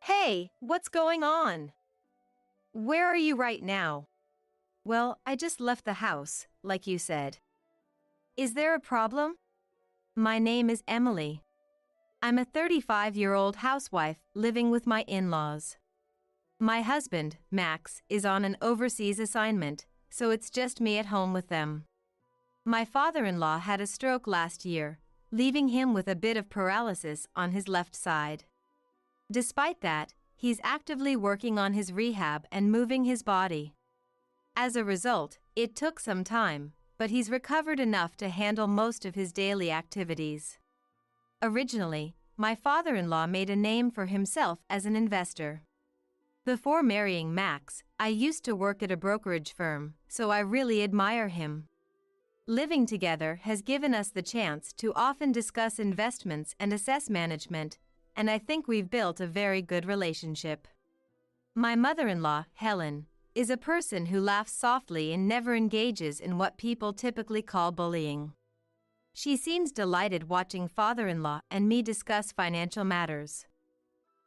Hey, what's going on? Where are you right now? Well, I just left the house, like you said. Is there a problem? My name is Emily. I'm a 35-year-old housewife living with my in-laws. My husband, Max, is on an overseas assignment, so it's just me at home with them. My father-in-law had a stroke last year, leaving him with a bit of paralysis on his left side. Despite that, he's actively working on his rehab and moving his body. As a result, it took some time, but he's recovered enough to handle most of his daily activities. Originally, my father-in-law made a name for himself as an investor. Before marrying Max, I used to work at a brokerage firm, so I really admire him. Living together has given us the chance to often discuss investments and assess management, and I think we've built a very good relationship. My mother-in-law, Helen, is a person who laughs softly and never engages in what people typically call bullying. She seems delighted watching father-in-law and me discuss financial matters.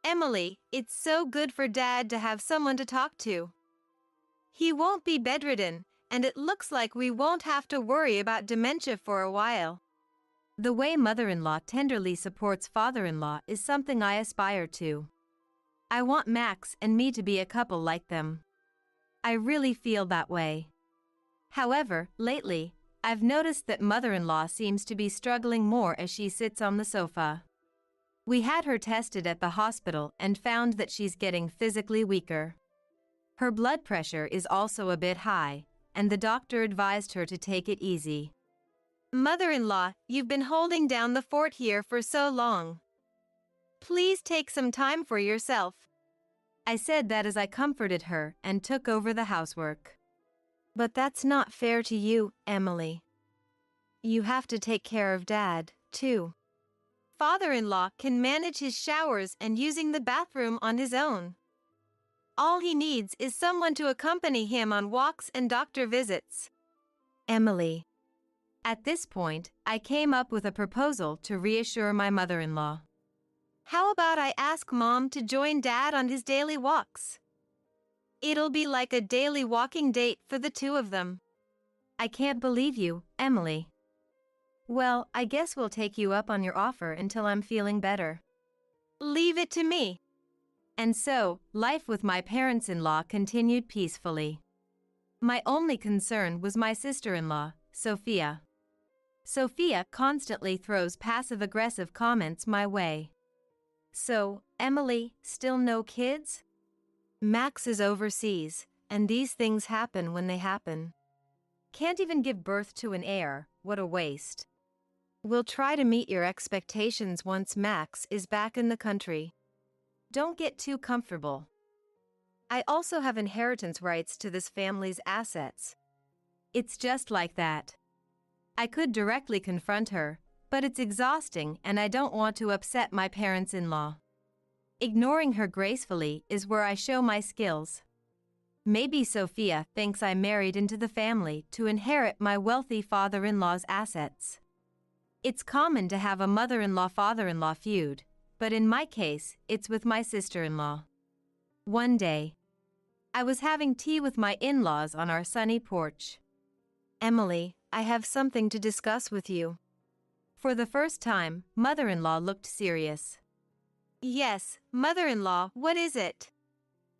Emily, it's so good for Dad to have someone to talk to. He won't be bedridden, and it looks like we won't have to worry about dementia for a while. The way mother-in-law tenderly supports father-in-law is something I aspire to. I want Max and me to be a couple like them. I really feel that way. However, lately, I've noticed that mother-in-law seems to be struggling more as she sits on the sofa. We had her tested at the hospital and found that she's getting physically weaker. Her blood pressure is also a bit high, and the doctor advised her to take it easy. Mother-in-law, you've been holding down the fort here for so long. Please take some time for yourself. I said that as I comforted her and took over the housework. But that's not fair to you, Emily. You have to take care of Dad, too. Father-in-law can manage his showers and using the bathroom on his own. All he needs is someone to accompany him on walks and doctor visits. Emily. At this point, I came up with a proposal to reassure my mother-in-law. How about I ask Mom to join Dad on his daily walks? It'll be like a daily walking date for the two of them. I can't believe you, Emily. Well, I guess we'll take you up on your offer until I'm feeling better. Leave it to me. And so, life with my parents-in-law continued peacefully. My only concern was my sister-in-law, Sophia. Sophia constantly throws passive-aggressive comments my way. So, Emily, still no kids? Max is overseas, and these things happen when they happen. Can't even give birth to an heir, what a waste. We'll try to meet your expectations once Max is back in the country. Don't get too comfortable. I also have inheritance rights to this family's assets. It's just like that. I could directly confront her, but it's exhausting and I don't want to upset my parents-in-law. Ignoring her gracefully is where I show my skills. Maybe Sophia thinks I married into the family to inherit my wealthy father-in-law's assets. It's common to have a mother-in-law-father-in-law feud, but in my case, it's with my sister-in-law. One day, I was having tea with my in-laws on our sunny porch. Emily, I have something to discuss with you. For the first time, mother-in-law looked serious. Yes, mother-in-law, what is it?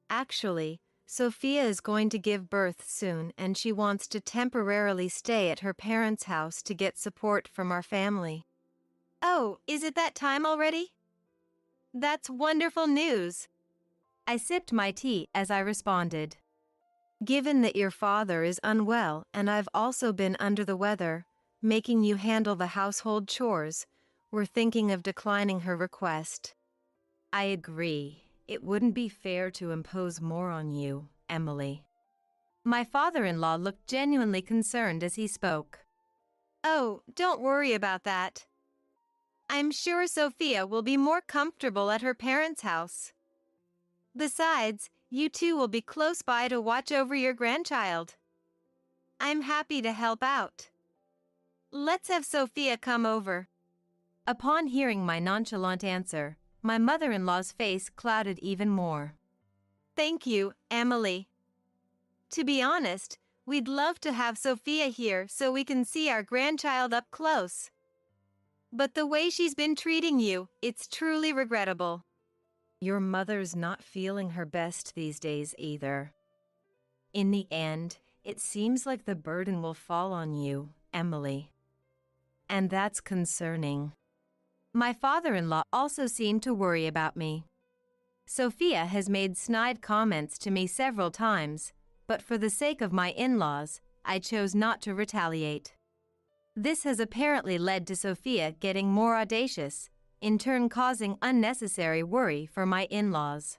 Actually, Sophia is going to give birth soon and she wants to temporarily stay at her parents' house to get support from our family. Oh, is it that time already? That's wonderful news. I sipped my tea as I responded. Given that your father is unwell and I've also been under the weather, making you handle the household chores, we're thinking of declining her request. I agree. It wouldn't be fair to impose more on you, Emily. My father-in-law looked genuinely concerned as he spoke. Oh, don't worry about that. I'm sure Sophia will be more comfortable at her parents' house. Besides, you two will be close by to watch over your grandchild. I'm happy to help out. Let's have Sophia come over. Upon hearing my nonchalant answer, my mother-in-law's face clouded even more. Thank you, Emily. To be honest, we'd love to have Sophia here so we can see our grandchild up close. But the way she's been treating you, it's truly regrettable. Your mother's not feeling her best these days either. In the end, it seems like the burden will fall on you, Emily. And that's concerning. My father-in-law also seemed to worry about me. Sophia has made snide comments to me several times, but for the sake of my in-laws, I chose not to retaliate. This has apparently led to Sophia getting more audacious, in turn causing unnecessary worry for my in-laws.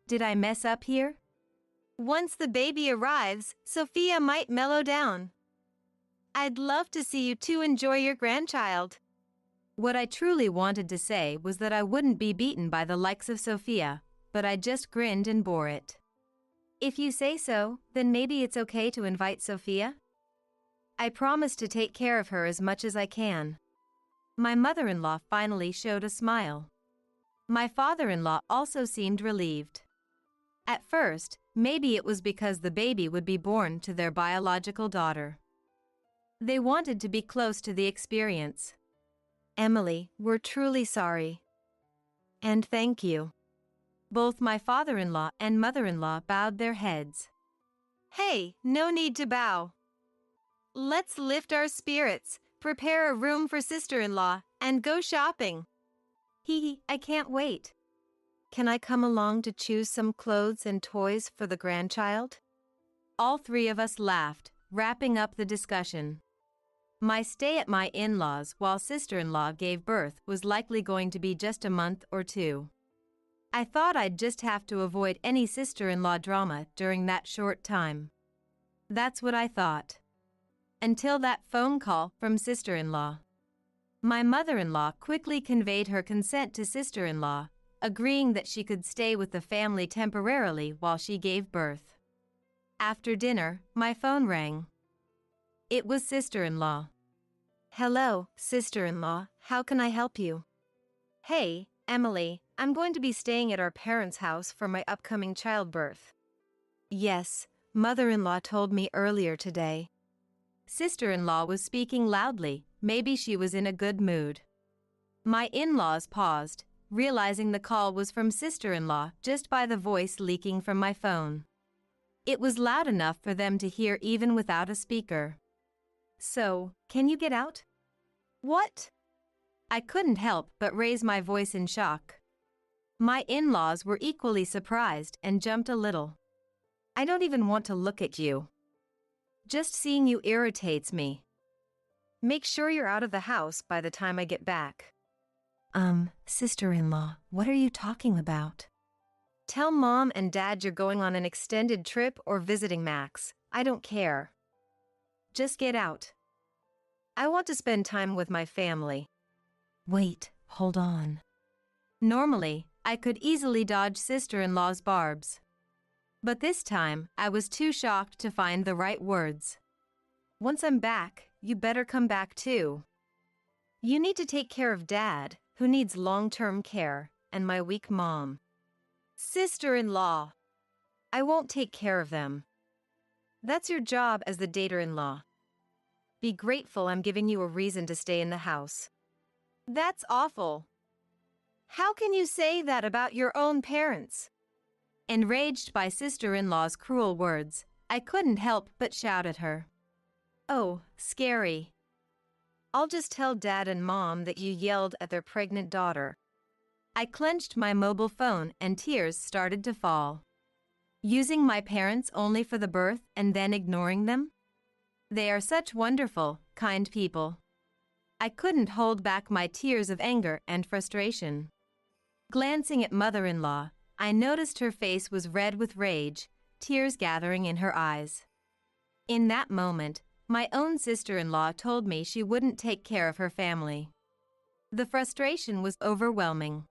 Did I mess up here? Once the baby arrives, Sophia might mellow down. I'd love to see you two enjoy your grandchild. What I truly wanted to say was that I wouldn't be beaten by the likes of Sophia, but I just grinned and bore it. If you say so, then maybe it's okay to invite Sophia? I promise to take care of her as much as I can. My mother-in-law finally showed a smile. My father-in-law also seemed relieved. At first, maybe it was because the baby would be born to their biological daughter. They wanted to be close to the experience. Emily, we're truly sorry. And thank you. Both my father-in-law and mother-in-law bowed their heads. Hey, no need to bow. Let's lift our spirits, prepare a room for sister-in-law, and go shopping. I can't wait. Can I come along to choose some clothes and toys for the grandchild? All three of us laughed, wrapping up the discussion. My stay at my in-laws while sister-in-law gave birth was likely going to be just a month or two. I thought I'd just have to avoid any sister-in-law drama during that short time. That's what I thought. Until that phone call from sister-in-law. My mother-in-law quickly conveyed her consent to sister-in-law, agreeing that she could stay with the family temporarily while she gave birth. After dinner, my phone rang. It was sister-in-law. Hello, sister-in-law, how can I help you? Hey, Emily, I'm going to be staying at our parents' house for my upcoming childbirth. Yes, mother-in-law told me earlier today. Sister-in-law was speaking loudly, maybe she was in a good mood. My in-laws paused, realizing the call was from sister-in-law just by the voice leaking from my phone. It was loud enough for them to hear even without a speaker. So, can you get out? What? I couldn't help but raise my voice in shock. My in-laws were equally surprised and jumped a little. I don't even want to look at you. Just seeing you irritates me. Make sure you're out of the house by the time I get back. Sister-in-law, what are you talking about? Tell Mom and Dad you're going on an extended trip or visiting Max. I don't care. Just get out. I want to spend time with my family. Wait, hold on. Normally, I could easily dodge sister-in-law's barbs. But this time, I was too shocked to find the right words. Once I'm back, you better come back too. You need to take care of Dad, who needs long-term care, and my weak mom. Sister-in-law. I won't take care of them. That's your job as the dater-in-law. Be grateful I'm giving you a reason to stay in the house. That's awful. How can you say that about your own parents? Enraged by sister-in-law's cruel words, I couldn't help but shout at her. Oh, scary. I'll just tell Dad and Mom that you yelled at their pregnant daughter. I clenched my mobile phone and tears started to fall. Using my parents only for the birth and then ignoring them? They are such wonderful, kind people. I couldn't hold back my tears of anger and frustration. Glancing at mother-in-law, I noticed her face was red with rage, tears gathering in her eyes. In that moment, my own sister-in-law told me she wouldn't take care of her family. The frustration was overwhelming.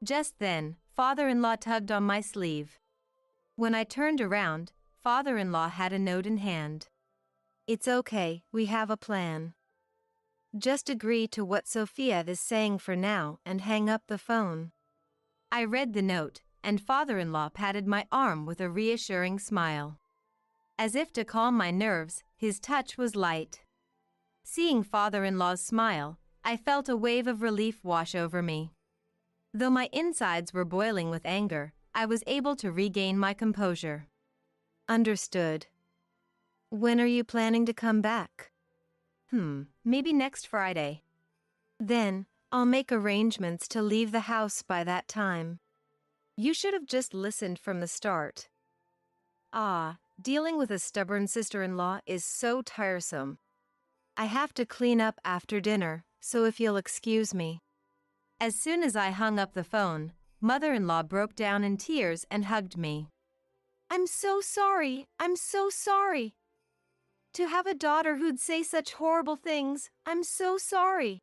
Just then, father-in-law tugged on my sleeve. When I turned around, father-in-law had a note in hand. It's okay, we have a plan. Just agree to what Sophia is saying for now and hang up the phone. I read the note, and father-in-law patted my arm with a reassuring smile. As if to calm my nerves, his touch was light. Seeing father-in-law's smile, I felt a wave of relief wash over me. Though my insides were boiling with anger, I was able to regain my composure. Understood. When are you planning to come back? Maybe next Friday. Then, I'll make arrangements to leave the house by that time. You should have just listened from the start. Dealing with a stubborn sister-in-law is so tiresome. I have to clean up after dinner, so if you'll excuse me. As soon as I hung up the phone, mother-in-law broke down in tears and hugged me. I'm so sorry. To have a daughter who'd say such horrible things, I'm so sorry.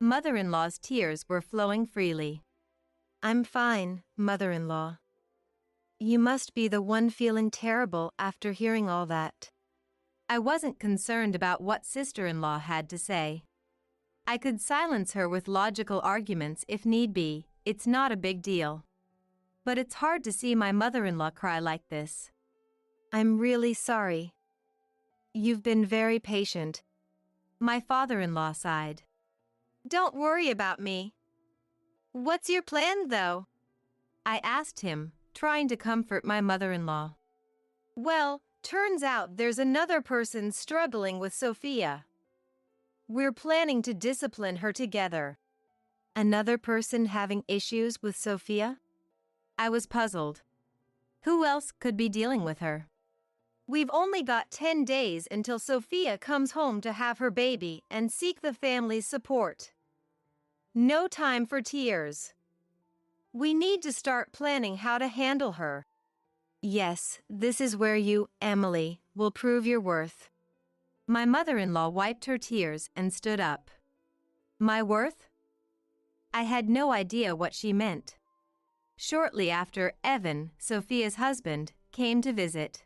Mother-in-law's tears were flowing freely. I'm fine, mother-in-law. You must be the one feeling terrible after hearing all that. I wasn't concerned about what sister-in-law had to say. I could silence her with logical arguments if need be, it's not a big deal. But it's hard to see my mother-in-law cry like this. I'm really sorry. You've been very patient. My father-in-law sighed. Don't worry about me. What's your plan, though? I asked him, trying to comfort my mother-in-law. Well, turns out there's another person struggling with Sophia. We're planning to discipline her together. Another person having issues with Sophia? I was puzzled. Who else could be dealing with her? We've only got 10 days until Sophia comes home to have her baby and seek the family's support. No time for tears. We need to start planning how to handle her. Yes, this is where you, Emily, will prove your worth. My mother-in-law wiped her tears and stood up. My worth? I had no idea what she meant. Shortly after, Evan, Sophia's husband, came to visit.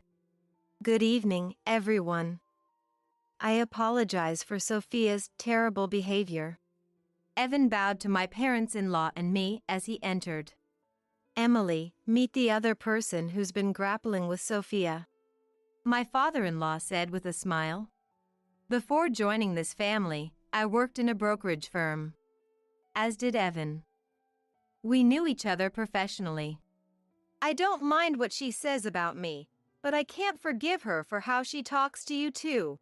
Good evening, everyone. I apologize for Sophia's terrible behavior. Evan bowed to my parents-in-law and me as he entered. Emily, meet the other person who's been grappling with Sophia. My father-in-law said with a smile. Before joining this family, I worked in a brokerage firm. As did Evan. We knew each other professionally. I don't mind what she says about me, but I can't forgive her for how she talks to you too.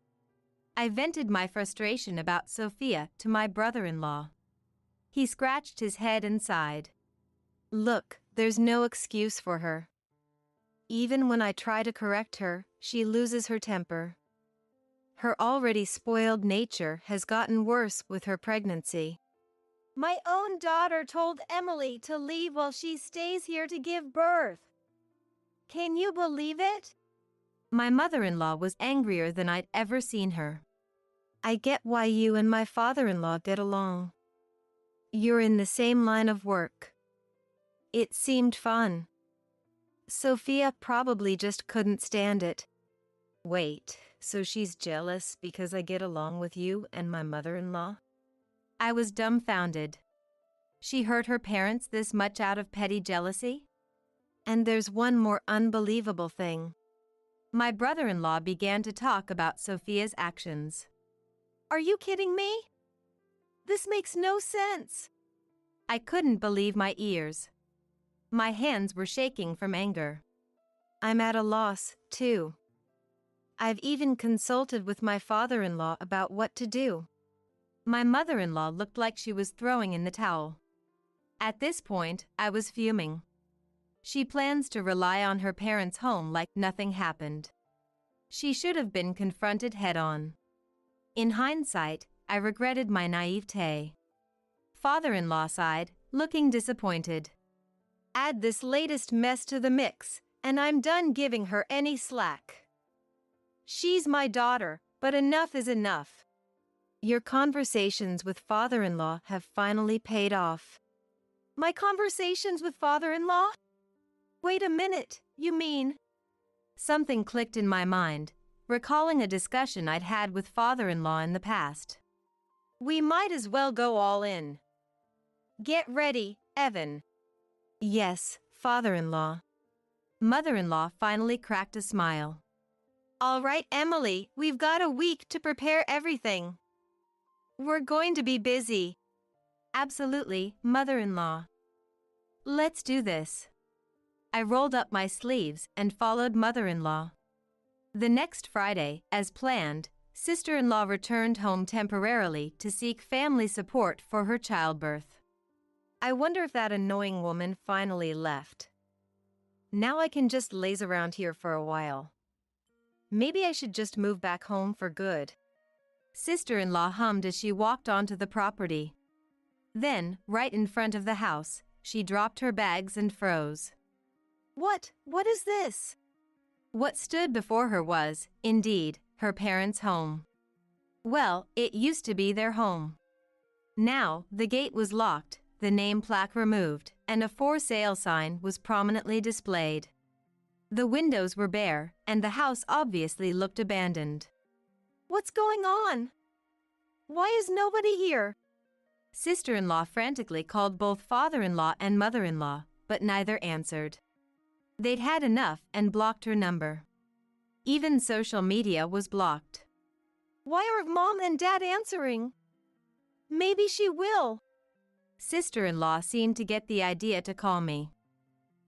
I vented my frustration about Sophia to my brother-in-law. He scratched his head and sighed. Look, there's no excuse for her. Even when I try to correct her, she loses her temper. Her already spoiled nature has gotten worse with her pregnancy. My own daughter told Emily to leave while she stays here to give birth. Can you believe it? My mother-in-law was angrier than I'd ever seen her. I get why you and my father-in-law get along. You're in the same line of work. It seemed fun. Sophia probably just couldn't stand it. Wait, so she's jealous because I get along with you and my mother-in-law? I was dumbfounded. She hurt her parents this much out of petty jealousy? And there's one more unbelievable thing. My brother-in-law began to talk about Sophia's actions. Are you kidding me? This makes no sense. I couldn't believe my ears. My hands were shaking from anger. I'm at a loss, too. I've even consulted with my father-in-law about what to do. My mother-in-law looked like she was throwing in the towel. At this point, I was fuming. She plans to rely on her parents' home like nothing happened. She should have been confronted head-on. In hindsight, I regretted my naivete. Father-in-law sighed, looking disappointed. Add this latest mess to the mix, and I'm done giving her any slack. She's my daughter, but enough is enough. Your conversations with father-in-law have finally paid off. My conversations with father-in-law? Wait a minute, you mean? Something clicked in my mind, recalling a discussion I'd had with father-in-law in the past. We might as well go all in. Get ready, Evan. Yes, father-in-law. Mother-in-law finally cracked a smile. All right, Emily, we've got a week to prepare everything. We're going to be busy. Absolutely, mother-in-law. Let's do this. I rolled up my sleeves and followed mother-in-law. The next Friday, as planned, sister-in-law returned home temporarily to seek family support for her childbirth. I wonder if that annoying woman finally left. Now I can just laze around here for a while. Maybe I should just move back home for good. Sister-in-law hummed as she walked onto the property. Then, right in front of the house, she dropped her bags and froze. What is this? What stood before her was, indeed, her parents' home. Well, it used to be their home. Now, the gate was locked, the name plaque removed, and a for sale sign was prominently displayed. The windows were bare, and the house obviously looked abandoned. What's going on? Why is nobody here? Sister-in-law frantically called both father-in-law and mother-in-law, but neither answered. They'd had enough and blocked her number. Even social media was blocked. Why aren't Mom and Dad answering? Maybe she will. Sister-in-law seemed to get the idea to call me.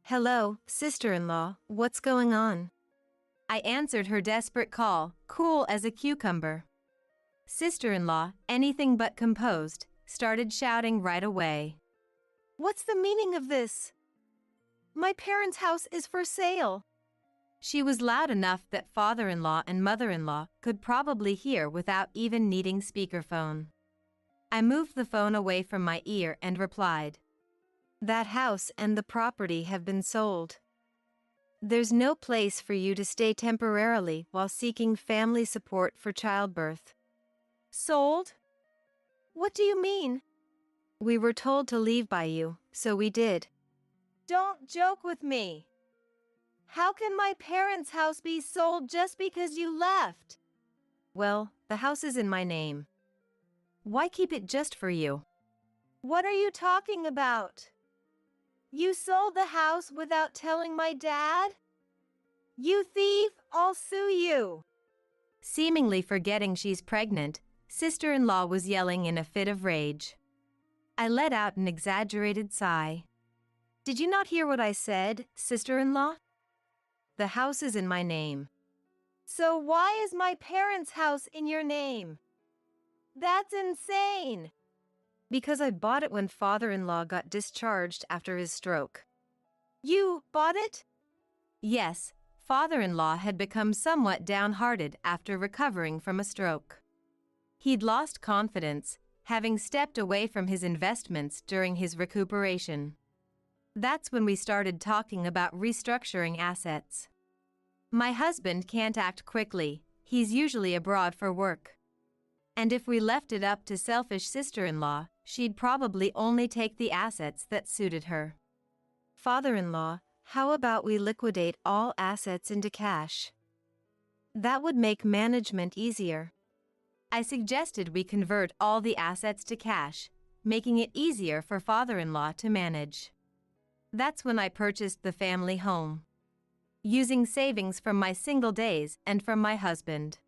Hello, sister-in-law, what's going on? I answered her desperate call, cool as a cucumber. Sister-in-law, anything but composed, started shouting right away. What's the meaning of this? My parents' house is for sale. She was loud enough that father-in-law and mother-in-law could probably hear without even needing speakerphone. I moved the phone away from my ear and replied. That house and the property have been sold. There's no place for you to stay temporarily while seeking family support for childbirth. Sold? What do you mean? We were told to leave by you, so we did. Don't joke with me. How can my parents' house be sold just because you left? Well, the house is in my name. Why keep it just for you? What are you talking about? You sold the house without telling my dad? You thief, I'll sue you. Seemingly forgetting she's pregnant, sister-in-law was yelling in a fit of rage. I let out an exaggerated sigh. Did you not hear what I said, sister-in-law? The house is in my name. So why is my parents' house in your name? That's insane. Because I bought it when father-in-law got discharged after his stroke. You bought it? Yes, father-in-law had become somewhat downhearted after recovering from a stroke. He'd lost confidence, having stepped away from his investments during his recuperation. That's when we started talking about restructuring assets. My husband can't act quickly, he's usually abroad for work. And if we left it up to selfish sister-in-law, she'd probably only take the assets that suited her. Father-in-law, how about we liquidate all assets into cash? That would make management easier. I suggested we convert all the assets to cash, making it easier for father-in-law to manage. That's when I purchased the family home, using savings from my single days and from my husband.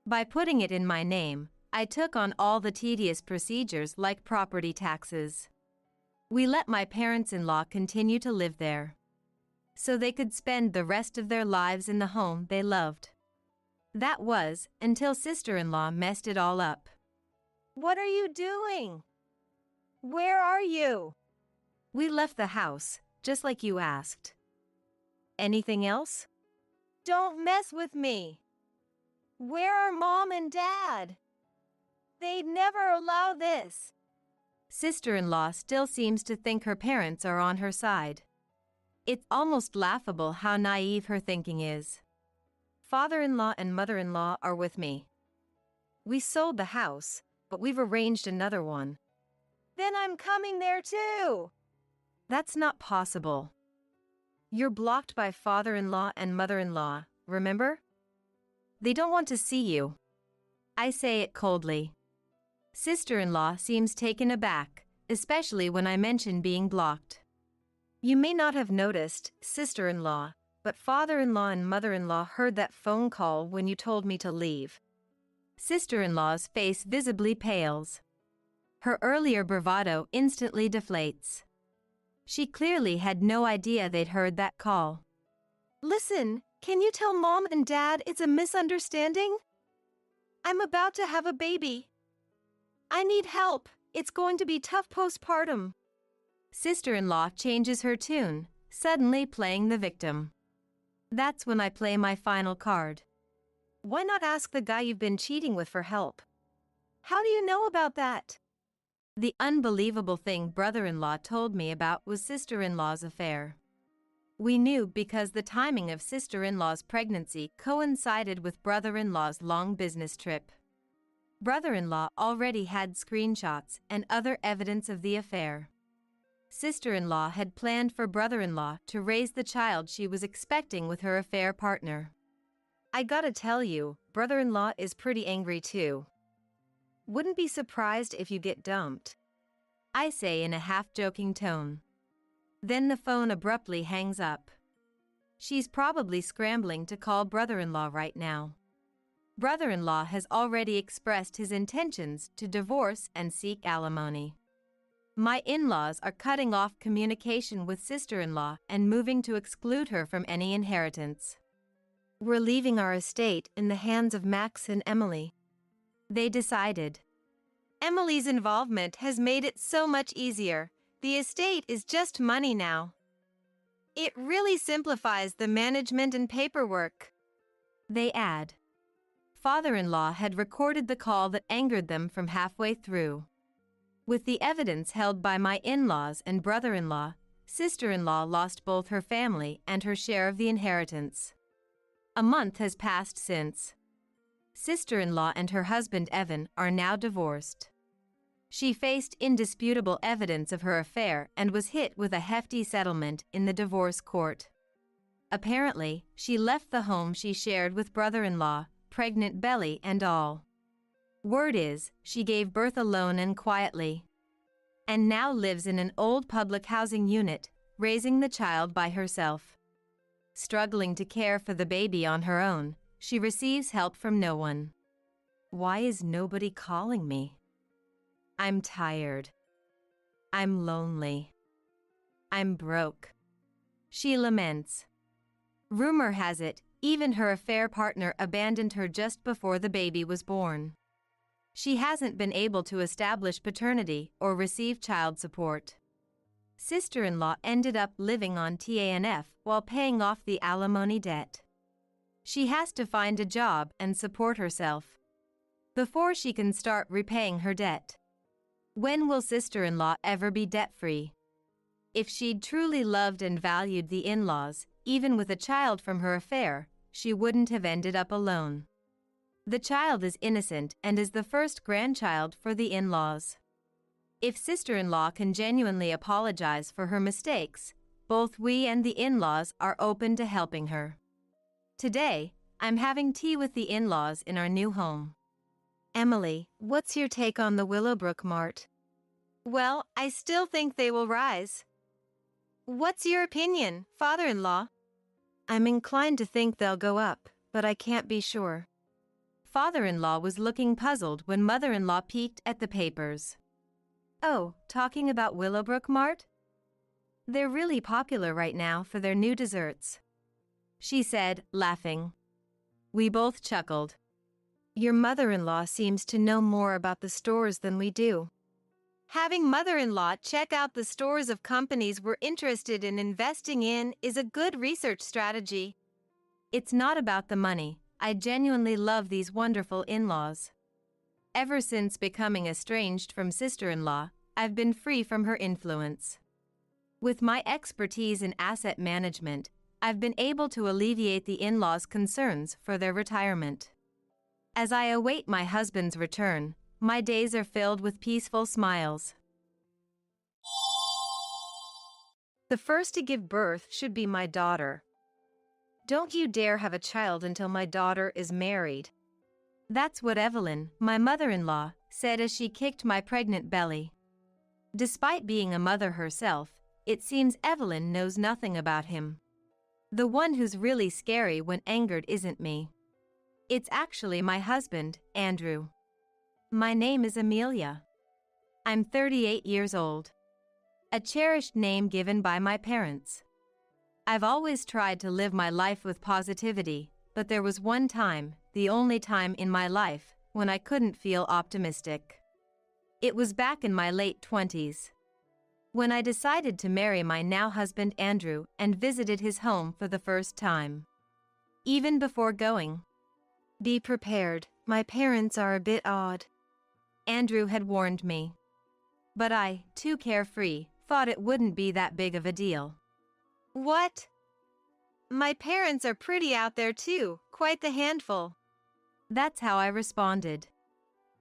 By putting it in my name, I took on all the tedious procedures like property taxes. We let my parents-in-law continue to live there, so they could spend the rest of their lives in the home they loved. That was, until sister-in-law messed it all up. What are you doing? Where are you? We left the house, just like you asked. Anything else? Don't mess with me. Where are Mom and Dad? They'd never allow this. Sister-in-law still seems to think her parents are on her side. It's almost laughable how naive her thinking is. Father-in-law and mother-in-law are with me. We sold the house, but we've arranged another one. Then I'm coming there too. That's not possible. You're blocked by father-in-law and mother-in-law, remember? They don't want to see you. I say it coldly. Sister-in-law seems taken aback, especially when I mention being blocked. You may not have noticed, sister-in-law, but father-in-law and mother-in-law heard that phone call when you told me to leave. Sister-in-law's face visibly pales. Her earlier bravado instantly deflates. She clearly had no idea they'd heard that call. Listen, can you tell Mom and Dad it's a misunderstanding? I'm about to have a baby. I need help. It's going to be tough postpartum. Sister-in-law changes her tune, suddenly playing the victim. That's when I play my final card. Why not ask the guy you've been cheating with for help? How do you know about that? The unbelievable thing brother-in-law told me about was sister-in-law's affair. We knew because the timing of sister-in-law's pregnancy coincided with brother-in-law's long business trip. Brother-in-law already had screenshots and other evidence of the affair. Sister-in-law had planned for brother-in-law to raise the child she was expecting with her affair partner. I gotta tell you, brother-in-law is pretty angry too. Wouldn't be surprised if you get dumped, I say in a half-joking tone. Then the phone abruptly hangs up. She's probably scrambling to call brother-in-law right now. Brother-in-law has already expressed his intentions to divorce and seek alimony. My in-laws are cutting off communication with sister-in-law and moving to exclude her from any inheritance. We're leaving our estate in the hands of Max and Emily. They decided. Emily's involvement has made it so much easier. The estate is just money now. It really simplifies the management and paperwork. They add. Father-in-law had recorded the call that angered them from halfway through. With the evidence held by my in-laws and brother-in-law, sister-in-law lost both her family and her share of the inheritance. A month has passed since. Sister-in-law and her husband Evan are now divorced. She faced indisputable evidence of her affair and was hit with a hefty settlement in the divorce court. Apparently, she left the home she shared with brother-in-law, pregnant belly and all. Word is, she gave birth alone and quietly. And now lives in an old public housing unit, raising the child by herself. Struggling to care for the baby on her own, she receives help from no one. Why is nobody calling me? I'm tired. I'm lonely. I'm broke. She laments. Rumor has it, even her affair partner abandoned her just before the baby was born. She hasn't been able to establish paternity or receive child support. Sister-in-law ended up living on TANF while paying off the alimony debt. She has to find a job and support herself before she can start repaying her debt. When will sister-in-law ever be debt-free? If she'd truly loved and valued the in-laws, even with a child from her affair, she wouldn't have ended up alone. The child is innocent and is the first grandchild for the in-laws. If sister-in-law can genuinely apologize for her mistakes, both we and the in-laws are open to helping her. Today, I'm having tea with the in-laws in our new home. Emily, what's your take on the Willowbrook Mart? Well, I still think they will rise. What's your opinion, father-in-law? I'm inclined to think they'll go up, but I can't be sure. Father-in-law was looking puzzled when mother-in-law peeked at the papers. Oh, talking about Willowbrook Mart? They're really popular right now for their new desserts, she said, laughing. We both chuckled. Your mother-in-law seems to know more about the stores than we do. Having mother-in-law check out the stores of companies we're interested in investing in is a good research strategy. It's not about the money. I genuinely love these wonderful in-laws. Ever since becoming estranged from sister-in-law, I've been free from her influence. With my expertise in asset management, I've been able to alleviate the in-laws' concerns for their retirement. As I await my husband's return, my days are filled with peaceful smiles. The first to give birth should be my daughter. Don't you dare have a child until my daughter is married. That's what Evelyn, my mother-in-law, said as she kicked my pregnant belly. Despite being a mother herself, it seems Evelyn knows nothing about him. The one who's really scary when angered isn't me. It's actually my husband, Andrew. My name is Amelia. I'm 38 years old. A cherished name given by my parents. I've always tried to live my life with positivity, but there was one time, the only time in my life, when I couldn't feel optimistic. It was back in my late 20s. When I decided to marry my now husband Andrew and visited his home for the first time. Even before going, "Be prepared, my parents are a bit odd," Andrew had warned me. But I, too carefree, thought it wouldn't be that big of a deal. "What? My parents are pretty out there too, quite the handful." That's how I responded.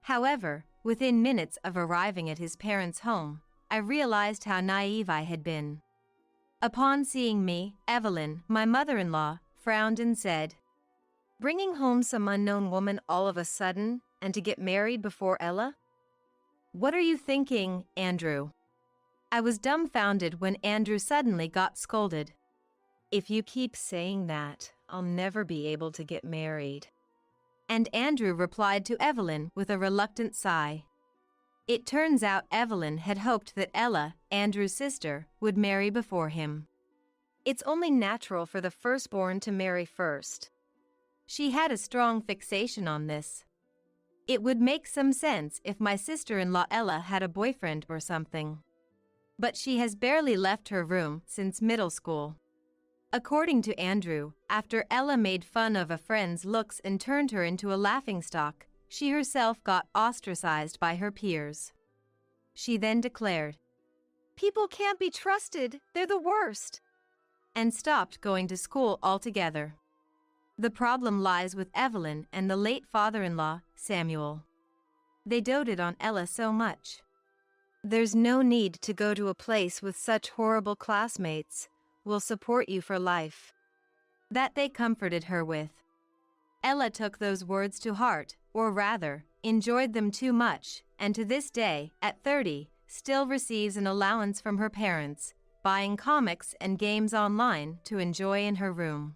However, within minutes of arriving at his parents' home, I realized how naive I had been. Upon seeing me, Evelyn, my mother-in-law, frowned and said, "Bringing home some unknown woman all of a sudden, and to get married before Ella? What are you thinking, Andrew?" I was dumbfounded when Andrew suddenly got scolded. "If you keep saying that, I'll never be able to get married." And Andrew replied to Evelyn with a reluctant sigh. It turns out Evelyn had hoped that Ella, Andrew's sister, would marry before him. It's only natural for the firstborn to marry first. She had a strong fixation on this. It would make some sense if my sister-in-law Ella had a boyfriend or something. But she has barely left her room since middle school. According to Andrew, after Ella made fun of a friend's looks and turned her into a laughingstock, she herself got ostracized by her peers. She then declared, "People can't be trusted, they're the worst," and stopped going to school altogether. The problem lies with Evelyn and the late father-in-law, Samuel. They doted on Ella so much. "There's no need to go to a place with such horrible classmates. We'll support you for life." That they comforted her with. Ella took those words to heart, or rather, enjoyed them too much, and to this day, at 30, still receives an allowance from her parents, buying comics and games online to enjoy in her room.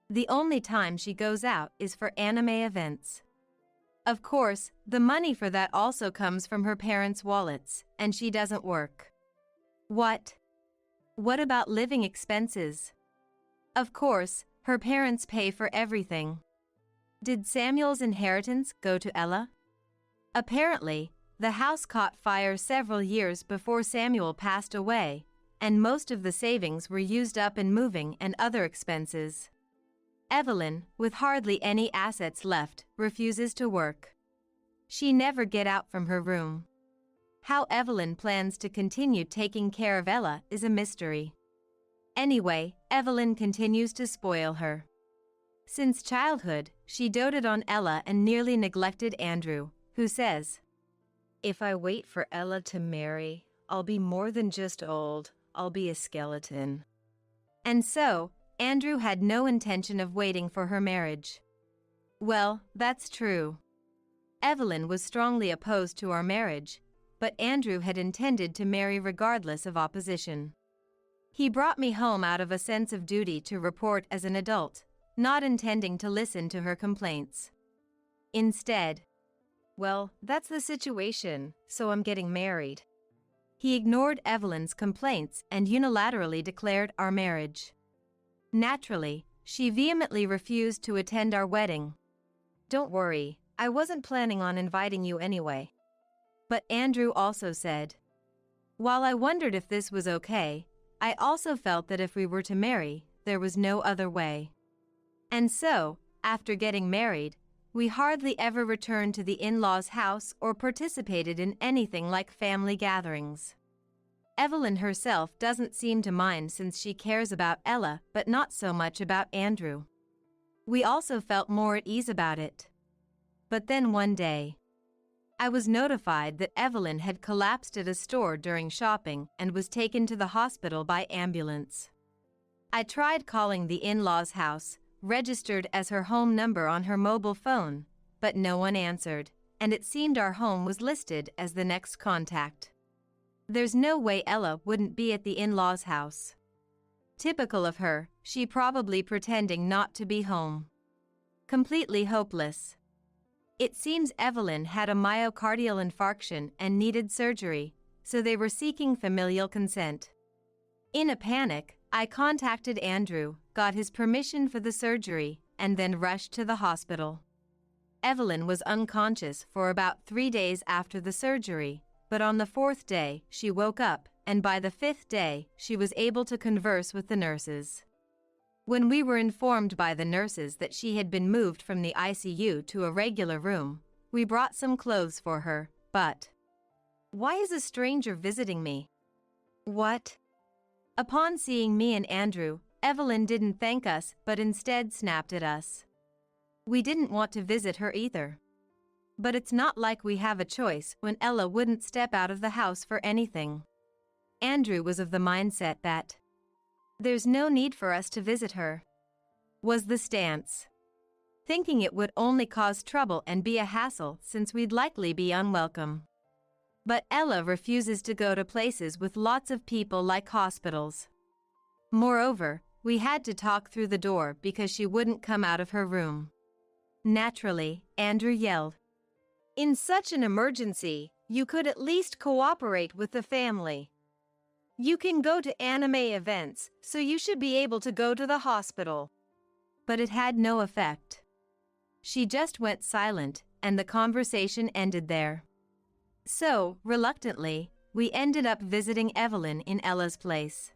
The only time she goes out is for anime events. Of course, the money for that also comes from her parents' wallets, and she doesn't work. What? What about living expenses? Of course, her parents pay for everything. Did Samuel's inheritance go to Ella? Apparently, the house caught fire several years before Samuel passed away, and most of the savings were used up in moving and other expenses. Evelyn, with hardly any assets left, refuses to work. She never gets out from her room. How Evelyn plans to continue taking care of Ella is a mystery. Anyway, Evelyn continues to spoil her. Since childhood, she doted on Ella and nearly neglected Andrew, who says, "If I wait for Ella to marry, I'll be more than just old, I'll be a skeleton." And so, Andrew had no intention of waiting for her marriage. Well, that's true. Evelyn was strongly opposed to our marriage, but Andrew had intended to marry regardless of opposition. He brought me home out of a sense of duty to report as an adult, not intending to listen to her complaints. Instead, "Well, that's the situation, so I'm getting married." He ignored Evelyn's complaints and unilaterally declared our marriage. Naturally, she vehemently refused to attend our wedding. "Don't worry, I wasn't planning on inviting you anyway." But Andrew also said. While I wondered if this was okay, I also felt that if we were to marry, there was no other way. And so, after getting married, we hardly ever returned to the in-laws' house or participated in anything like family gatherings. Evelyn herself doesn't seem to mind since she cares about Ella but not so much about Andrew. We also felt more at ease about it. But then one day, I was notified that Evelyn had collapsed at a store during shopping and was taken to the hospital by ambulance. I tried calling the in-laws' house, registered as her home number on her mobile phone, but no one answered, and it seemed our home was listed as the next contact. There's no way Ella wouldn't be at the in-laws' house. Typical of her, she probably pretending not to be home. Completely hopeless. It seems Evelyn had a myocardial infarction and needed surgery, so they were seeking familial consent. In a panic, I contacted Andrew, got his permission for the surgery, and then rushed to the hospital. Evelyn was unconscious for about 3 days after the surgery, but on the 4th day, she woke up, and by the 5th day, she was able to converse with the nurses. When we were informed by the nurses that she had been moved from the ICU to a regular room, we brought some clothes for her, but why is a stranger visiting me? What? Upon seeing me and Andrew, Evelyn didn't thank us but instead snapped at us. We didn't want to visit her either. But it's not like we have a choice when Ella wouldn't step out of the house for anything. Andrew was of the mindset that there's no need for us to visit her, was the stance. Thinking it would only cause trouble and be a hassle since we'd likely be unwelcome. But Ella refuses to go to places with lots of people like hospitals. Moreover, we had to talk through the door because she wouldn't come out of her room. Naturally, Andrew yelled, "In such an emergency, you could at least cooperate with the family. You can go to anime events, so you should be able to go to the hospital." But it had no effect. She just went silent, and the conversation ended there. So, reluctantly, we ended up visiting Evelyn in Ella's place.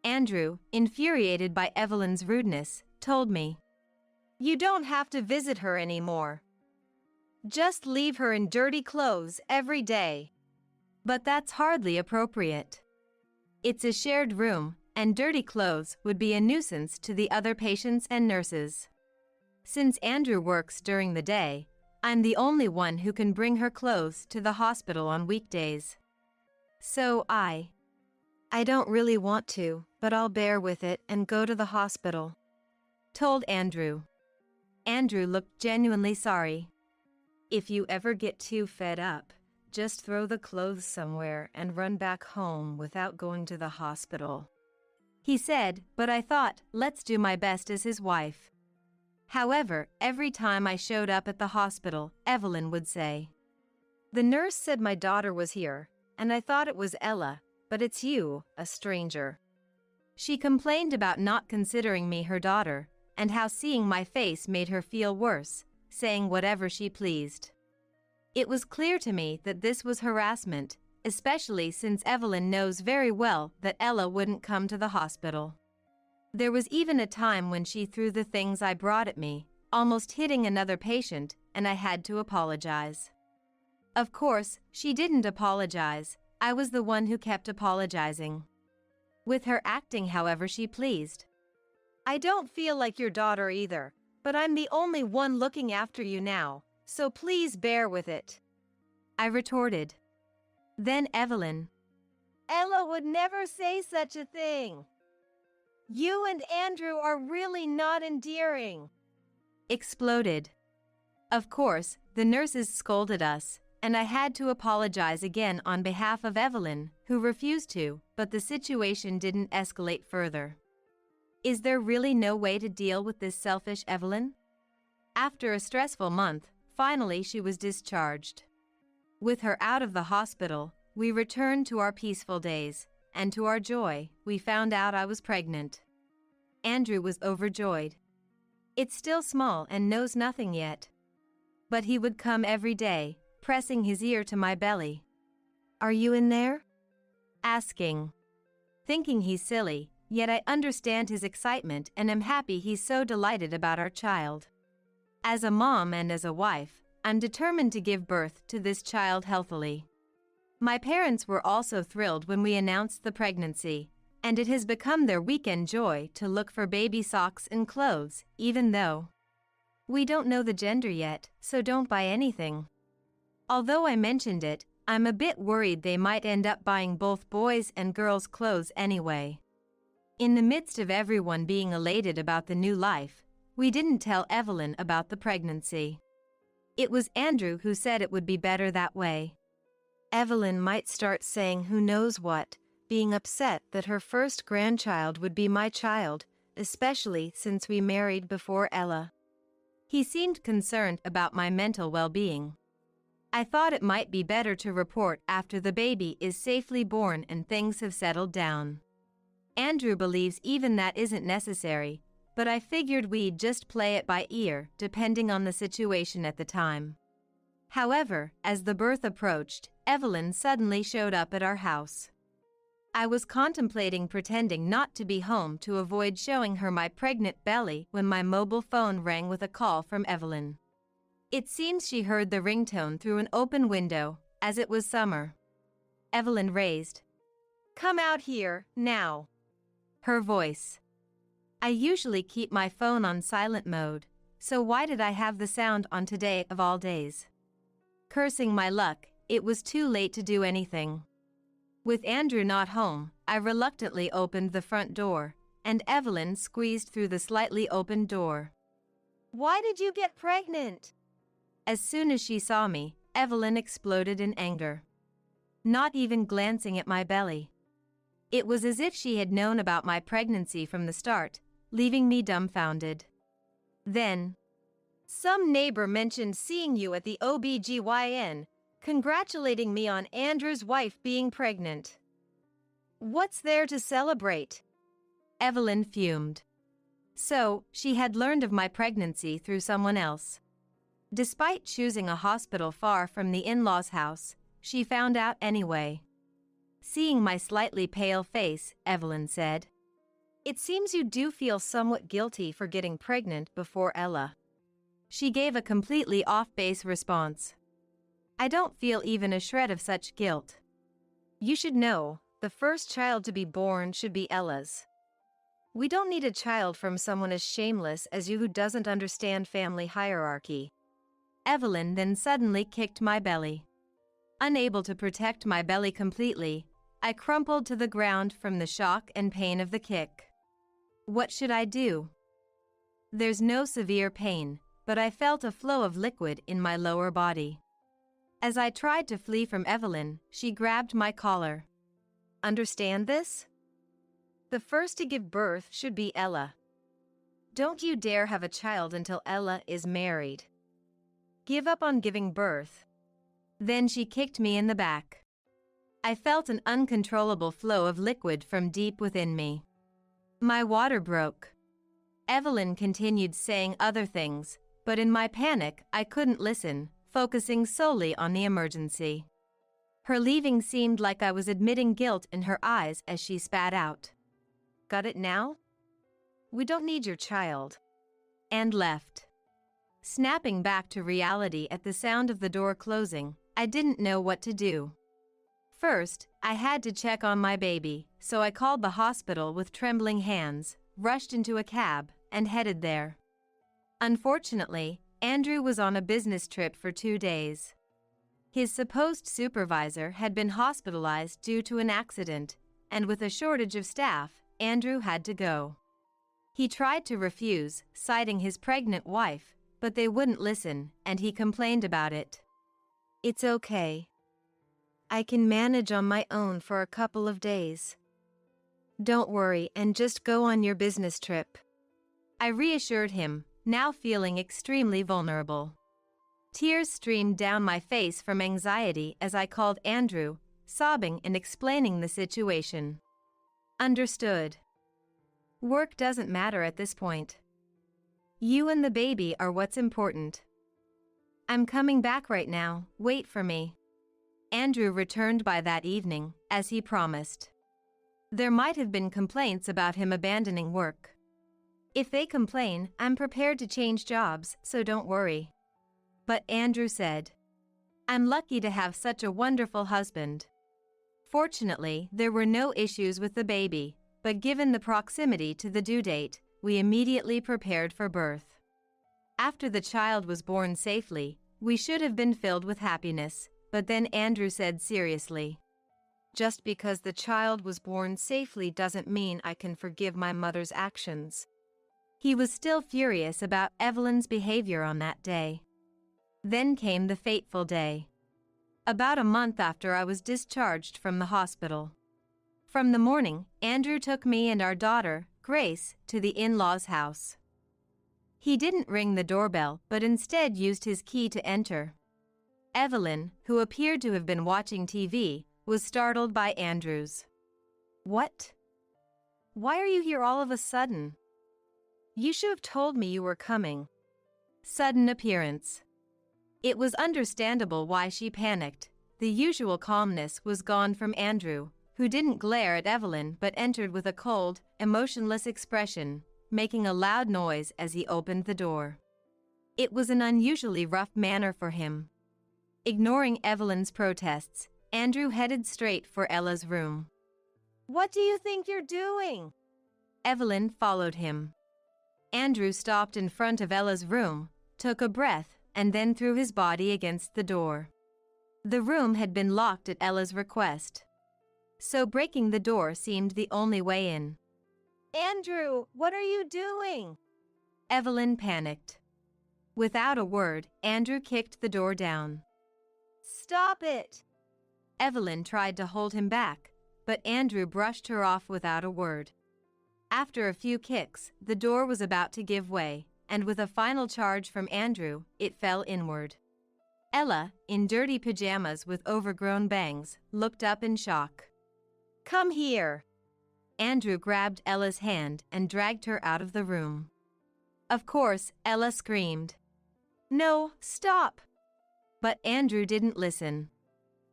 Andrew, infuriated by Evelyn's rudeness, told me, "You don't have to visit her anymore. Just leave her in dirty clothes every day." But that's hardly appropriate. It's a shared room, and dirty clothes would be a nuisance to the other patients and nurses. Since Andrew works during the day, I'm the only one who can bring her clothes to the hospital on weekdays. So I don't really want to, but I'll bear with it and go to the hospital," told Andrew. Andrew looked genuinely sorry. "If you ever get too fed up, just throw the clothes somewhere and run back home without going to the hospital," he said, but I thought, let's do my best as his wife. However, every time I showed up at the hospital, Evelyn would say, "The nurse said my daughter was here, and I thought it was Ella, but it's you, a stranger." She complained about not considering me her daughter, and how seeing my face made her feel worse, saying whatever she pleased. It was clear to me that this was harassment, especially since Evelyn knows very well that Ella wouldn't come to the hospital. There was even a time when she threw the things I brought at me, almost hitting another patient, and I had to apologize. Of course, she didn't apologize. I was the one who kept apologizing. With her acting however she pleased. "I don't feel like your daughter either, but I'm the only one looking after you now, so please bear with it," I retorted. Then Evelyn, "Ella would never say such a thing. You and Andrew are really not endearing," exploded. Of course, the nurses scolded us, and I had to apologize again on behalf of Evelyn, who refused to, but the situation didn't escalate further. Is there really no way to deal with this selfish Evelyn? After a stressful month, finally she was discharged. With her out of the hospital, we returned to our peaceful days, and to our joy, we found out I was pregnant. Andrew was overjoyed. It's still small and knows nothing yet. But he would come every day, pressing his ear to my belly. "Are you in there?" asking. Thinking he's silly, yet I understand his excitement and am happy he's so delighted about our child. As a mom and as a wife, I'm determined to give birth to this child healthily. My parents were also thrilled when we announced the pregnancy, and it has become their weekend joy to look for baby socks and clothes, even though we don't know the gender yet, so don't buy anything. Although I mentioned it, I'm a bit worried they might end up buying both boys' and girls' clothes anyway. In the midst of everyone being elated about the new life, we didn't tell Evelyn about the pregnancy. It was Andrew who said it would be better that way. Evelyn might start saying who knows what, being upset that her first grandchild would be my child, especially since we married before Ella. He seemed concerned about my mental well-being. I thought it might be better to report after the baby is safely born and things have settled down. Andrew believes even that isn't necessary, but I figured we'd just play it by ear depending on the situation at the time. However, as the birth approached, Evelyn suddenly showed up at our house. I was contemplating pretending not to be home to avoid showing her my pregnant belly when my mobile phone rang with a call from Evelyn. It seems she heard the ringtone through an open window, as it was summer. Evelyn raised. "Come out here, now." Her voice. I usually keep my phone on silent mode, so why did I have the sound on today of all days? Cursing my luck, it was too late to do anything. With Andrew not home, I reluctantly opened the front door, and Evelyn squeezed through the slightly opened door. "Why did you get pregnant?" As soon as she saw me, Evelyn exploded in anger. Not even glancing at my belly. It was as if she had known about my pregnancy from the start, leaving me dumbfounded. Then, "Some neighbor mentioned seeing you at the OBGYN, congratulating me on Andrew's wife being pregnant. What's there to celebrate?" Evelyn fumed. So, she had learned of my pregnancy through someone else. Despite choosing a hospital far from the in-laws' house, she found out anyway. Seeing my slightly pale face, Evelyn said, "It seems you do feel somewhat guilty for getting pregnant before Ella." She gave a completely off-base response. "I don't feel even a shred of such guilt. You should know, the first child to be born should be Ella's. We don't need a child from someone as shameless as you who doesn't understand family hierarchy." Evelyn then suddenly kicked my belly. Unable to protect my belly completely, I crumpled to the ground from the shock and pain of the kick. What should I do? There's no severe pain, but I felt a flow of liquid in my lower body. As I tried to flee from Evelyn, she grabbed my collar. "Understand this? The first to give birth should be Ella. Don't you dare have a child until Ella is married. Give up on giving birth." Then she kicked me in the back. I felt an uncontrollable flow of liquid from deep within me. My water broke. Evelyn continued saying other things, but in my panic, I couldn't listen, focusing solely on the emergency. Her leaving seemed like I was admitting guilt in her eyes as she spat out, "Got it now? We don't need your child." And left. Snapping back to reality at the sound of the door closing, I didn't know what to do. First, I had to check on my baby, so I called the hospital with trembling hands, rushed into a cab, and headed there. Unfortunately, Andrew was on a business trip for 2 days. His supposed supervisor had been hospitalized due to an accident, and with a shortage of staff, Andrew had to go. He tried to refuse, citing his pregnant wife, but they wouldn't listen, and he complained about it. "It's okay. I can manage on my own for a couple of days. Don't worry and just go on your business trip." I reassured him, now feeling extremely vulnerable. Tears streamed down my face from anxiety as I called Andrew, sobbing and explaining the situation. "Understood. Work doesn't matter at this point. You and the baby are what's important. I'm coming back right now, wait for me." Andrew returned by that evening, as he promised. There might have been complaints about him abandoning work. If they complain, I'm prepared to change jobs, so don't worry. But Andrew said, "I'm lucky to have such a wonderful husband." Fortunately, there were no issues with the baby, but given the proximity to the due date, we immediately prepared for birth. After the child was born safely, we should have been filled with happiness, but then Andrew said seriously, "Just because the child was born safely doesn't mean I can forgive my mother's actions." He was still furious about Evelyn's behavior on that day. Then came the fateful day. About a month after I was discharged from the hospital. From the morning, Andrew took me and our daughter, Grace, to the in-laws' house. He didn't ring the doorbell but instead used his key to enter. Evelyn, who appeared to have been watching TV, was startled by Andrew's. "What? Why are you here all of a sudden? You should have told me you were coming." Sudden appearance. It was understandable why she panicked. The usual calmness was gone from Andrew, who didn't glare at Evelyn but entered with a cold, emotionless expression, making a loud noise as he opened the door. It was an unusually rough manner for him. Ignoring Evelyn's protests, Andrew headed straight for Ella's room. "What do you think you're doing?" Evelyn followed him. Andrew stopped in front of Ella's room, took a breath, and then threw his body against the door. The room had been locked at Ella's request, so breaking the door seemed the only way in. "Andrew, what are you doing?" Evelyn panicked. Without a word, Andrew kicked the door down. "Stop it!" Evelyn tried to hold him back, but Andrew brushed her off without a word. After a few kicks, the door was about to give way, and with a final charge from Andrew, it fell inward. Ella, in dirty pajamas with overgrown bangs, looked up in shock. "Come here." Andrew grabbed Ella's hand and dragged her out of the room. Of course, Ella screamed, "No, stop!" But Andrew didn't listen.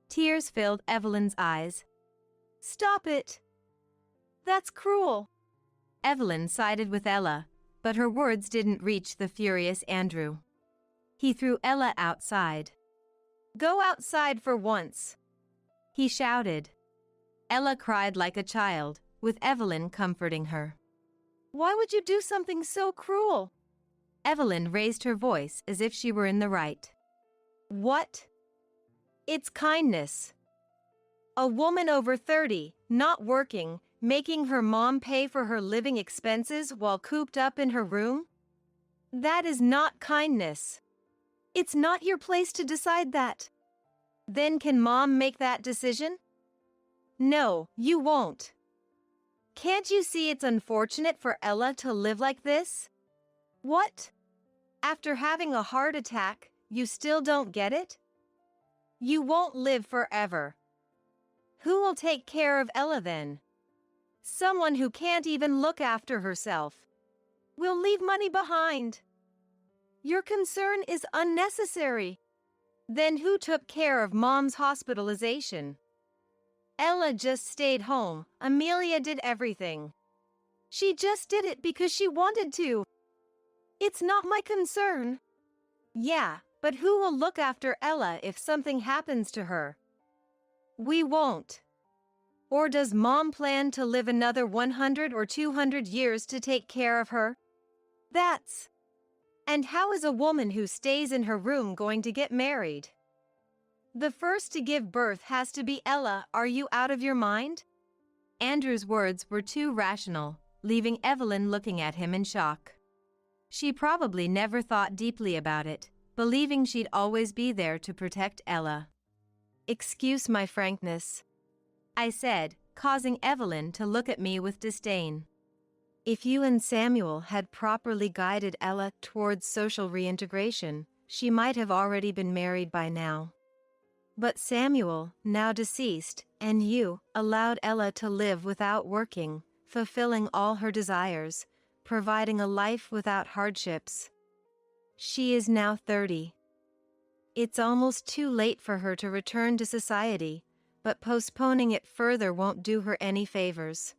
Tears filled Evelyn's eyes. "Stop it! That's cruel!" Evelyn sided with Ella, but her words didn't reach the furious Andrew. He threw Ella outside. "Go outside for once," he shouted. Ella cried like a child, with Evelyn comforting her. "Why would you do something so cruel?" Evelyn raised her voice as if she were in the right. "What? It's kindness. A woman over 30, not working, making her mom pay for her living expenses while cooped up in her room? That is not kindness. It's not your place to decide that. Then can mom make that decision? No, you won't. Can't you see it's unfortunate for Ella to live like this? What? After having a heart attack, you still don't get it? You won't live forever. Who will take care of Ella then? Someone who can't even look after herself. Will leave money behind. Your concern is unnecessary. Then who took care of mom's hospitalization? Ella just stayed home. Amelia did everything. She just did it because she wanted to. It's not my concern. Yeah, but who will look after Ella if something happens to her? We won't. Or does mom plan to live another 100 or 200 years to take care of her? That's... And how is a woman who stays in her room going to get married? The first to give birth has to be Ella. Are you out of your mind? Andrew's words were too rational, leaving Evelyn looking at him in shock. She probably never thought deeply about it, believing she'd always be there to protect Ella. "Excuse my frankness," I said, causing Evelyn to look at me with disdain. "If you and Samuel had properly guided Ella towards social reintegration, she might have already been married by now. But Samuel, now deceased, and you, allowed Ella to live without working, fulfilling all her desires, providing a life without hardships. She is now 30. It's almost too late for her to return to society, but postponing it further won't do her any favors.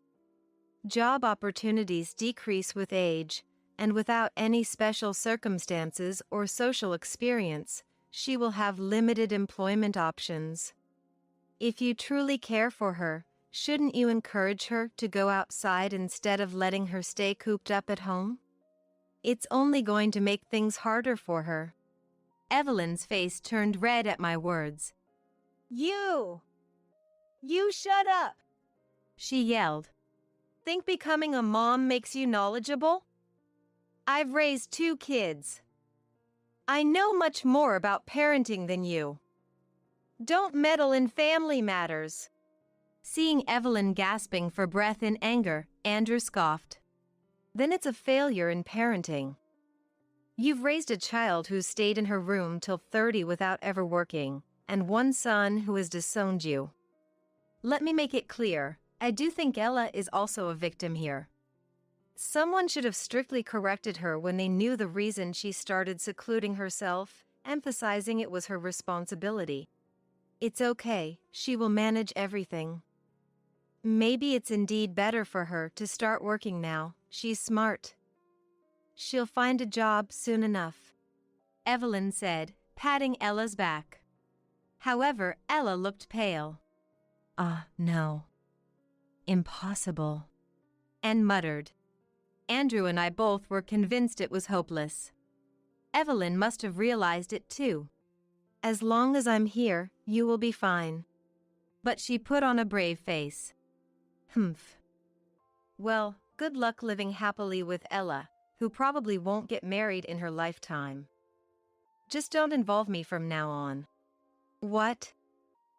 Job opportunities decrease with age, and without any special circumstances or social experience, she will have limited employment options. If you truly care for her, shouldn't you encourage her to go outside instead of letting her stay cooped up at home? It's only going to make things harder for her." Evelyn's face turned red at my words. You shut up!" she yelled. "Think becoming a mom makes you knowledgeable? I've raised 2 kids. I know much more about parenting than you. Don't meddle in family matters. Seeing Evelyn gasping for breath in anger, Andrew scoffed. Then it's a failure in parenting. You've raised a child who's stayed in her room till 30 without ever working, and one son who has disowned you. Let me make it clear, I do think Ella is also a victim here. Someone should have strictly corrected her when they knew the reason she started secluding herself, emphasizing it was her responsibility. It's okay, she will manage everything. Maybe it's indeed better for her to start working now, she's smart. She'll find a job soon enough, Evelyn said, patting Ella's back. However, Ella looked pale. No. Impossible. And muttered. Andrew and I both were convinced it was hopeless. Evelyn must have realized it too. As long as I'm here, you will be fine. But she put on a brave face. Humph. Well, good luck living happily with Ella, who probably won't get married in her lifetime. Just don't involve me from now on. What?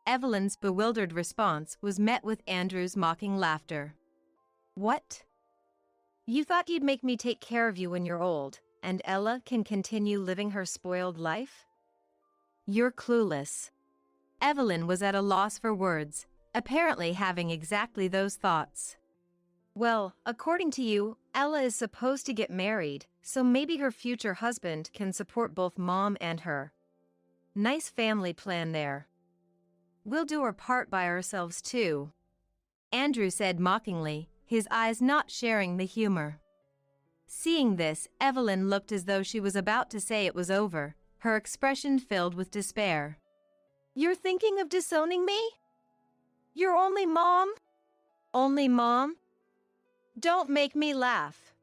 Evelyn's bewildered response was met with Andrew's mocking laughter. What? You thought you'd make me take care of you when you're old, and Ella can continue living her spoiled life? You're clueless. Evelyn was at a loss for words, apparently having exactly those thoughts. Well, according to you, Ella is supposed to get married, so maybe her future husband can support both Mom and her. Nice family plan there. We'll do our part by ourselves too, Andrew said mockingly, his eyes not sharing the humor. Seeing this, Evelyn looked as though she was about to say it was over, her expression filled with despair. You're thinking of disowning me? You're only Mom? Only Mom? Don't make me laugh.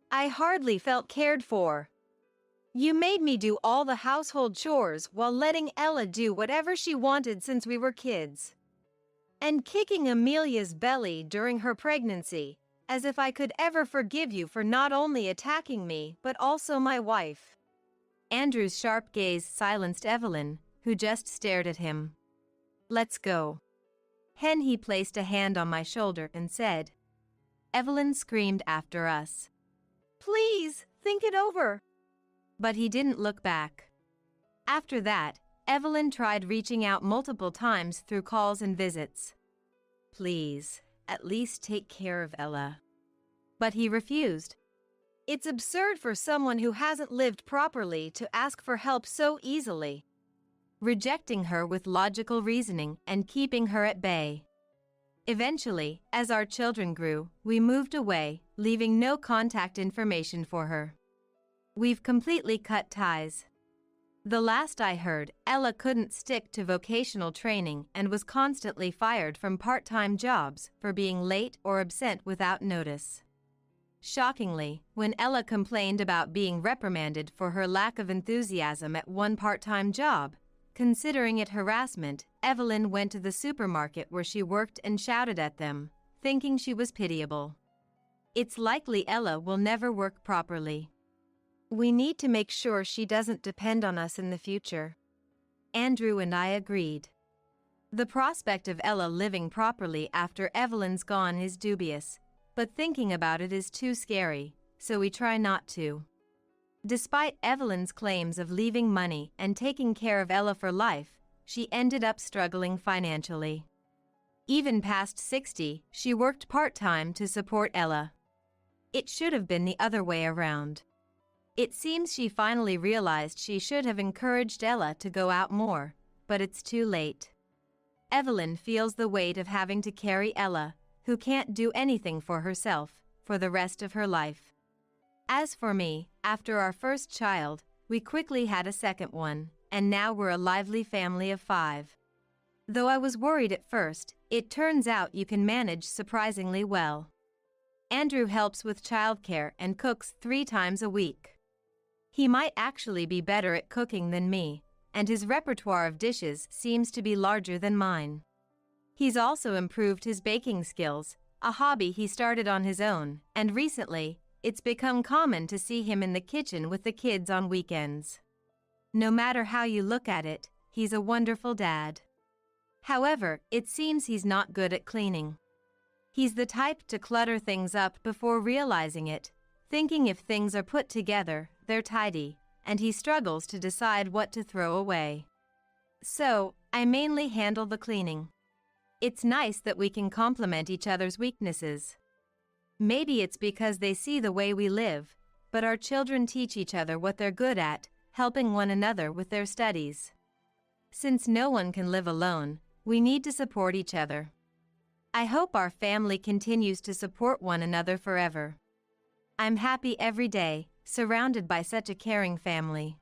I hardly felt cared for. You made me do all the household chores while letting Ella do whatever she wanted since we were kids. And kicking Amelia's belly during her pregnancy, as if I could ever forgive you for not only attacking me but also my wife. Andrew's sharp gaze silenced Evelyn, who just stared at him. Let's go. He placed a hand on my shoulder and said. Evelyn screamed after us. Please, think it over. But he didn't look back. After that, Evelyn tried reaching out multiple times through calls and visits. Please, at least take care of Ella. But he refused. It's absurd for someone who hasn't lived properly to ask for help so easily. Rejecting her with logical reasoning and keeping her at bay. Eventually, as our children grew, we moved away, leaving no contact information for her. We've completely cut ties. The last I heard, Ella couldn't stick to vocational training and was constantly fired from part-time jobs for being late or absent without notice. Shockingly, when Ella complained about being reprimanded for her lack of enthusiasm at one part-time job, considering it harassment, Evelyn went to the supermarket where she worked and shouted at them, thinking she was pitiable. It's likely Ella will never work properly. We need to make sure she doesn't depend on us in the future. Andrew and I agreed. The prospect of Ella living properly after Evelyn's gone is dubious, but thinking about it is too scary, so we try not to. Despite Evelyn's claims of leaving money and taking care of Ella for life, she ended up struggling financially. Even past 60, she worked part-time to support Ella. It should have been the other way around. It seems she finally realized she should have encouraged Ella to go out more, but it's too late. Evelyn feels the weight of having to carry Ella, who can't do anything for herself, for the rest of her life. As for me, after our first child, we quickly had a second one, and now we're a lively family of 5. Though I was worried at first, it turns out you can manage surprisingly well. Andrew helps with childcare and cooks 3 times a week. He might actually be better at cooking than me, and his repertoire of dishes seems to be larger than mine. He's also improved his baking skills, a hobby he started on his own, and recently, it's become common to see him in the kitchen with the kids on weekends. No matter how you look at it, he's a wonderful dad. However, it seems he's not good at cleaning. He's the type to clutter things up before realizing it, thinking if things are put together, they're tidy, and he struggles to decide what to throw away. So, I mainly handle the cleaning. It's nice that we can complement each other's weaknesses. Maybe it's because they see the way we live, but our children teach each other what they're good at, helping one another with their studies. Since no one can live alone, we need to support each other. I hope our family continues to support one another forever. I'm happy every day, surrounded by such a caring family.